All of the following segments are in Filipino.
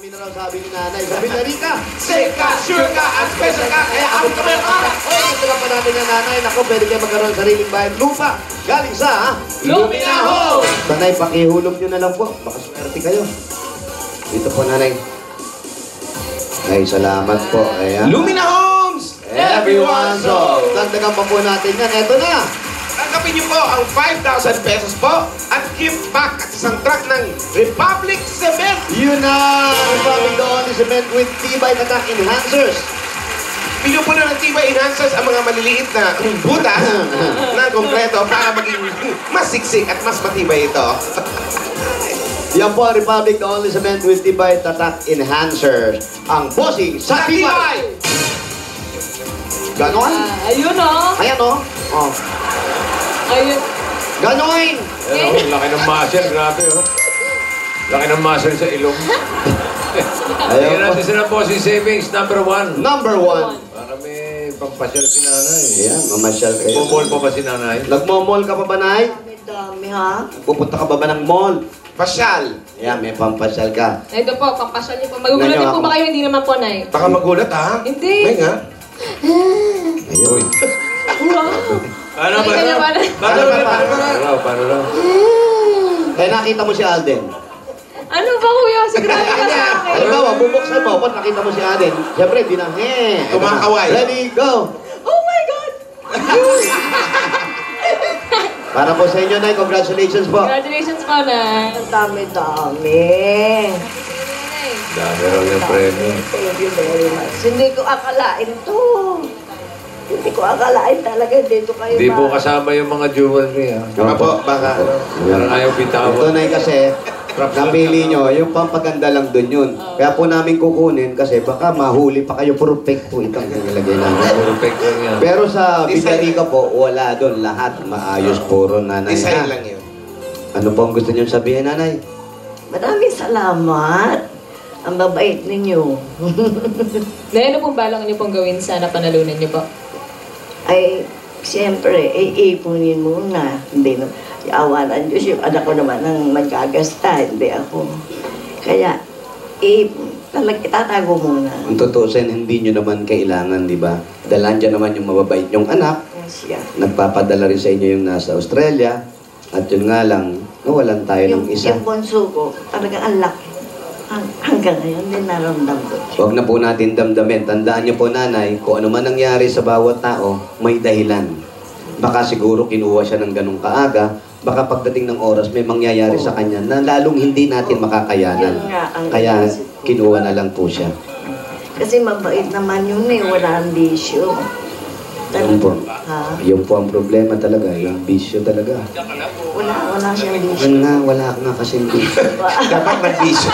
Kami na raw sabi ni nanay. Sabi na Rika, Safe ka, sure ka, at special ka, kaya ako kami ang oras. oh, ito lang pa natin yung nanay. Naku, pwede kayo magkaroon ng sariling bayan lupa. Galing sa, Lumina Homes! Nanay, pakihulog nyo na lang po. Baka swerte kayo. Dito po, nanay. Ay, salamat po. Ayan. Lumina Homes! Everyone's home. Dagdagan pa po natin yan. Eto na. Tanggapin niyo po ang 5,000 pesos po at gift pack at isang truck ng Republic Cement. Yun na. Republic the only cement with Tibay Tatak Enhancers. Pinupuno ng Tibay Enhancers ang mga maliliit na butas na kompleto para maging mas siksik at mas matibay ito. Yan po, Republic the only cement with Tibay Tatak Enhancers. Ang bossing sa Tibay. Ganon? Ayun o. Ayan o. Oh. Ayun. Ganon! Ayan, laki ng muscle, grabe oh. Laki ng muscle sa ilong. Tingnan natin sila po si Savings number 1. Number 1. Para may pampasyal si nanay. Ayan, mamasyal kayo. Bumol pa ba si nanay? Nagmo-mall ka pa ba, Nay? Dami ha. Pupunta ka ba ng mall? Pasyal. Ayan, may pampasyal ka. Ito po, pampasal niyo po. Magugulat Ganyan po ako. ba kayo? Hindi naman po, Nay. Baka magulat ha? Hindi. May nga. Ayun. Wow. Ano ba? Ay, kanya ba? Paano raw? Eh, nakita mo si Alden. Ano ba, kuya? Sigurado ka sa akin. Halimbawa, bubuksan mo, kung nakita mo si Alden, siyempre, di na, Kumakaway. Ready, go! Oh my God! Para po sa inyo, Nay, congratulations po. Congratulations po, Nay. Ang dami-dami. Dami raw yung premyo. Thank you very much. Hindi ko akalain to. Hindi ko akalain talaga dito kayo. Hindi po kasama yung mga jewelry ha. Baka po, baka. Parang ayaw Ito, bitawan. Nay, kasi, napili nyo, yung pampaganda lang dun yun. Kaya po namin kukunin kasi baka mahuli pa kayo, perfect po itong nilagay namin. Perfect lang yan. Pero sa Design. Villarrica po, wala doon. Lahat maayos, puro nanay. Design Ha? lang yun. Ano po ang gusto nyo sabihin, nanay? Maraming salamat. Ang babait ninyo. Nay, ano pong balak niyo pong gawin sa napanalunan niyo po? Ay, siyempre, iipunin muna. Hindi na. Awa ng Diyos, yung anak ko naman ang magkagasta, hindi ako. Kaya, talagang itatago muna. Ang tutusin, hindi nyo naman kailangan, di ba? Dahil andyan naman yung mababait yung anak. Siya. Nagpapadala rin sa inyo yung nasa Australia. At yun nga lang, nawalan tayo ng isa. Yung bunso ko, talagang ang laki. Hanggang ngayon, din naramdam ko. Huwag na po natin damdamin. Tandaan niyo po, nanay, kung ano man nangyari sa bawat tao, may dahilan. Baka siguro kinuha siya ng ganong kaaga, baka pagdating ng oras may mangyayari sa kanya na lalong hindi natin makakayanan. Yun nga ang Kaya inisip ko. kinuha na lang po siya. Kasi mabait naman yun eh, wala ang bisyo. Yun po. Ha? Yun po ang problema talaga, yung bisyo talaga. Wala siyang bisyo. Yun nga, wala nga kasing bisyo. Dapat nagbisyo.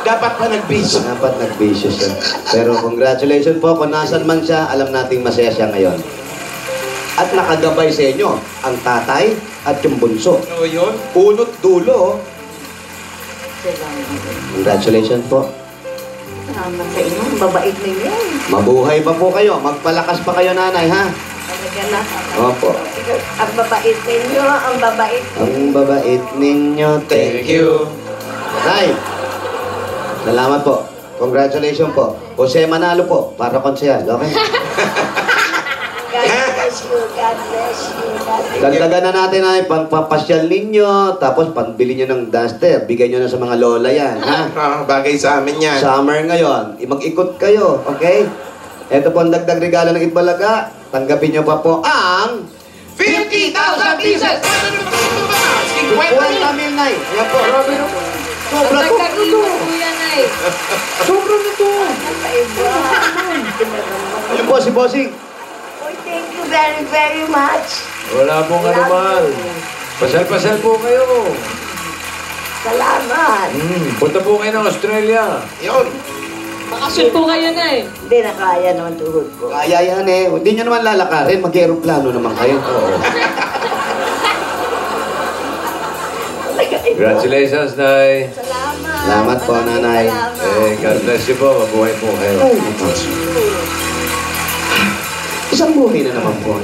Dapat pa nagbisyo. Dapat nagbisyo siya. Pero congratulations po, kung nasan man siya, alam nating masaya siya ngayon. At nakagabay sa inyo, ang tatay at yung bunso. Ano yun? Unot dulo. Salamat. Congratulations po. Salamat sa inyo. Ang babait ninyo. Mabuhay pa po kayo. Magpalakas pa kayo, nanay, ha? Talaga na. Opo. Ang babait ninyo. Ang babait. Ang babait ninyo. Thank you. Nay, salamat po. Congratulations po. Jose Manalo po, para konsehal. Okay? God bless you. God bless you. God bless you. Dagdagan na natin ay pangpapasyal ninyo, tapos panbili nyo ng duster. Bigay nyo na sa mga lola yan, ha? Bagay sa amin yan. Summer ngayon, mag-ikot kayo, okay? Ito po ang dagdag regalo ng Itbalaga. Tanggapin nyo pa po ang 50,000 pieces! 50 mil, Nay. Ayan po. Sobra to. Dagdag niyo po, kuya, Nay. Sobra na to. Kakaiba. Ayun po si Bossing. Oh, thank you very, very much. Wala pong anuman. Pasal-pasal po kayo. Salamat. Punta po kayo ng Australia. Yun. Bakasyon po kayo, Nay. Hindi na kaya naman tuhod ko. Kaya yan eh. Hindi nyo naman lalakarin. Mag-aeroplano naman kayo. Oo. Congratulations, Nay. Salamat. Salamat po, Maraming Nanay. salamat. God bless you po. Mabuhay po kayo. Ay, ito. Isang buhay na naman po.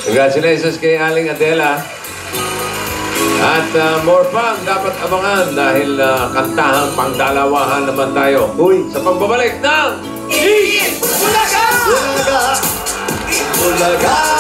Congratulations kay Aling Adela. At more pa ang dapat abangan dahil kantahang pangdalawahan naman tayo. Uy. Sa pagbabalik ng Bulaga! Bulaga!